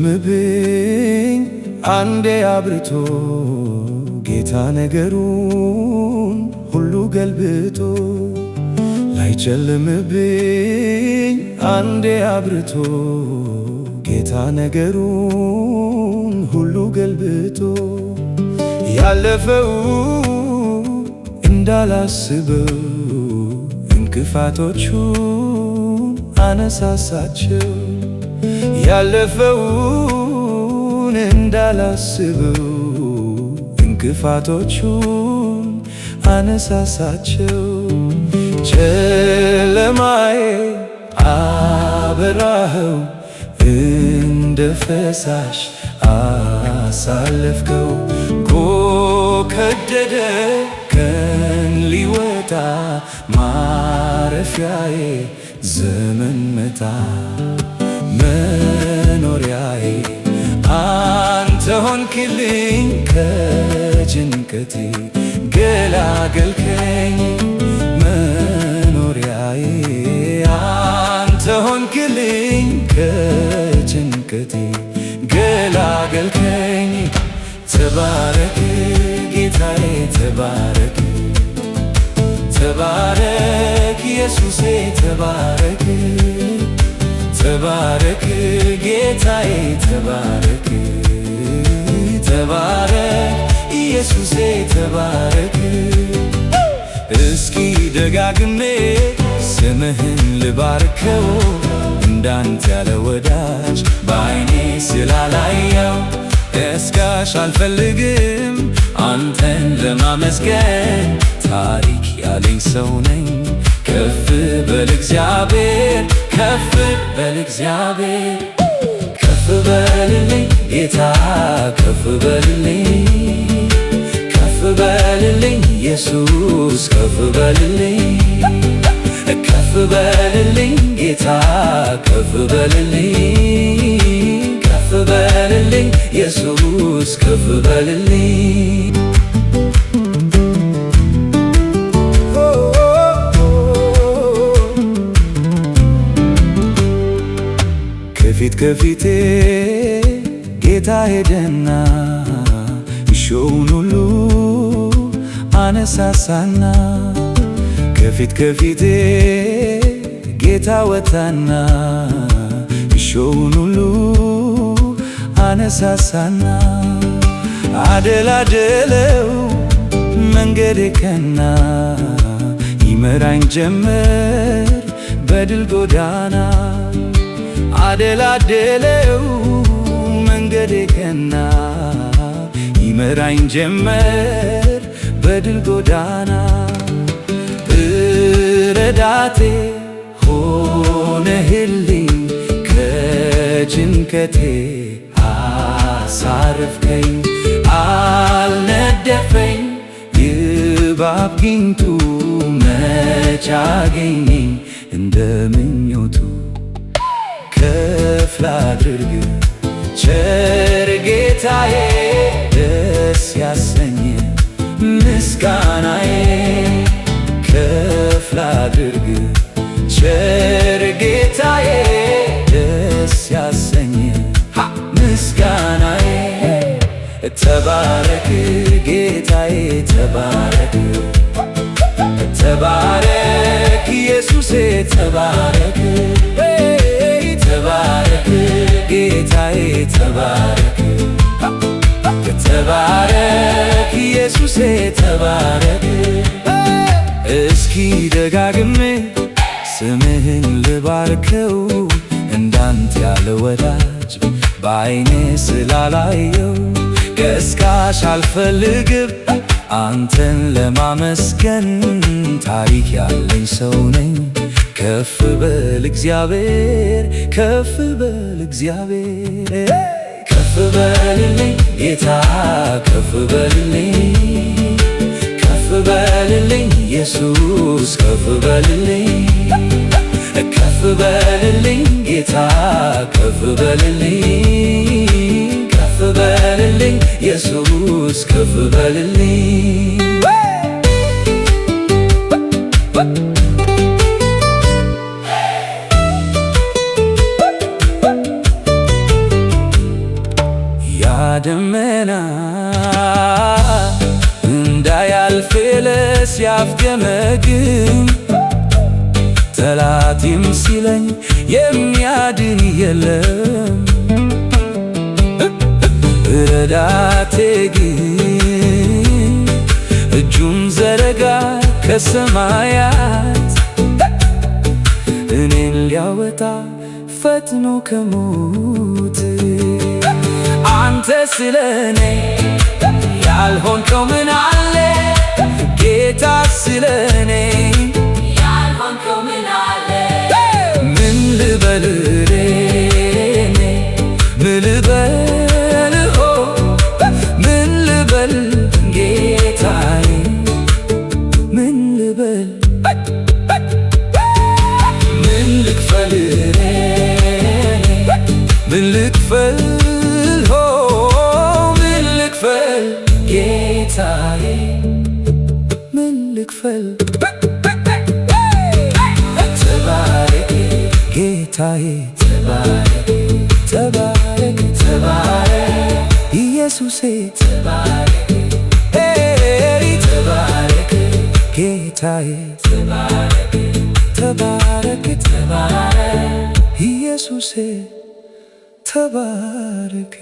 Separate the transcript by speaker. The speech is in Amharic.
Speaker 1: ላይጨልምብኝ አንዴ አብርቶ ጌታ ነገሩን ሁሉ ገልብጦ ላይጨልምብኝ አንዴ አብርቶ ጌታ ነገሩን ሁሉ ገልብጦ ያለፈው እንዳላስበው እንቅፋቶቹን አነሳሳቸው ያለፈውን እንዳላስበው እንቅፋቶቹን አነሳሳቸው ጨለማዬ አበራኸው እንደ ፈሳሽ አሳለፍከው ከደደ ቀን ሊወጣ ማረፊያዬ ዘመን መጣ መኖሪያዬ አንተ ሆንክልኝ ከጭንቀቴ ገላገልከኝ መኖሪያዬ አንተ ሆንክልኝ ከጭንቀቴ ገላገልከኝ ተባረክ ጌታዬ ተባረክ ተባረክ ኢየሱሴ ተባረክ ተባረክ ጌታዬ ተባረክ ተባረክ ኢየሱሴ ተባረክ እስኪ ደጋግሜ ስምህን ልባርከው እንዳንተ ያለ ወዳጅ በዓይኔ ስላላየው እስካሽ አልፈልግም አንተን ለማመስገን ታሪክ ያለኝ ሰው ነኝ ከፍ በል እግዚአብሔር ከፍ በል እግዚአብሔር ከፍ በልልኝ ጌታ ከፍ በልልኝ ከፍ በልልኝ ኢየሱስ ከፍ በልልኝ ከፍ በልልኝ ጌታ ከፍ በልልኝ ከፍ በልልኝ ኢየሱስ ከፍ በልልኝ ከፊት ከፊቴ ጌታ ሄደና እሾውን ሁሉ አነሳሳና ከፊት ከፊቴ ጌታ ወጣና እሾውን ሁሉ አነሳሳና አደላደለው መንገዴ ቀና ይመራኝ ጀመር በድል ጎዳና አደላደለው መንገዴ ቀና ይመራኝ ጀመር በድል ጎዳና ረዳቴ ሆነህልኝ ከጭንቀቴ አሳረፍከኝ አልነደፈኝ ይባብ ጊንጡ መች አገኘኝ እንደ ምኞቱ ከፍ ላድርግ ቸር ጌታዬ ደስ ያሰኘ ምስጋናዬ ከፍ ላድርግ ቸር ጌታዬ ደስ ያሰኘ ምስጋናዬ ተባረክ ጌታዬ ተባረክ ተባረክ ኢየሱሴ ተባረክ ተባረክ ጌታዬ ተባረክ ተባረክ ኢየሱሴ ተባረክ እስኪ ደጋግሜ ስምህን ልባርከው እንዳንተ ያለ ወዳጅ በዓይኔ ስላላየው ቀስቃሽ አልፈልግም አንተን ለማመስገን ታሪክ ያለኝ ሰው ነኝ። ከፍ በል እግዚአብሔር፣ ከፍ በል እግዚአብሔር። ከፍ በልልኝ ጌታ፣ ከፍ በልልኝ፣ ከፍ በልልኝ ኢየሱስ፣ ከፍ በልልኝ፣ ከፍ በልልኝ ጌታ፣ ከፍ በልልኝ፣ ከፍ በልልኝ ኢየሱስ፣ ከፍ በልልኝ። ያ ደመና እንዳያልፍ ሲያፍገመግም ጠላቴም ሲለኝ የሚያድን የለም። ረዳቴ ግን እጁን ዘረጋ ከሰማያት እኔን ሊያወጣ ፈጥኖ ከሞት። አንተ ስለኔ ያልሆንከው ምን አለ? ጌታ ስለኔ ያልሆንከው ምን አለ? ምን ልበል እኔ ምን ልበል ምን ልበል ጌታዬ ምን ልበል? ምን ልክፈል ምን ልክፈል ምን ልክፈል ጌታዬ ምን ልክፈል? ተባረክ ጌታዬ ተባረክ ተባረክ ተባረክ ኢየሱሴ ተባረክ ተባረክ ጌታዬ ተባረክ ተባረክ ተባረክ ኢየሱሴ ተባረክ።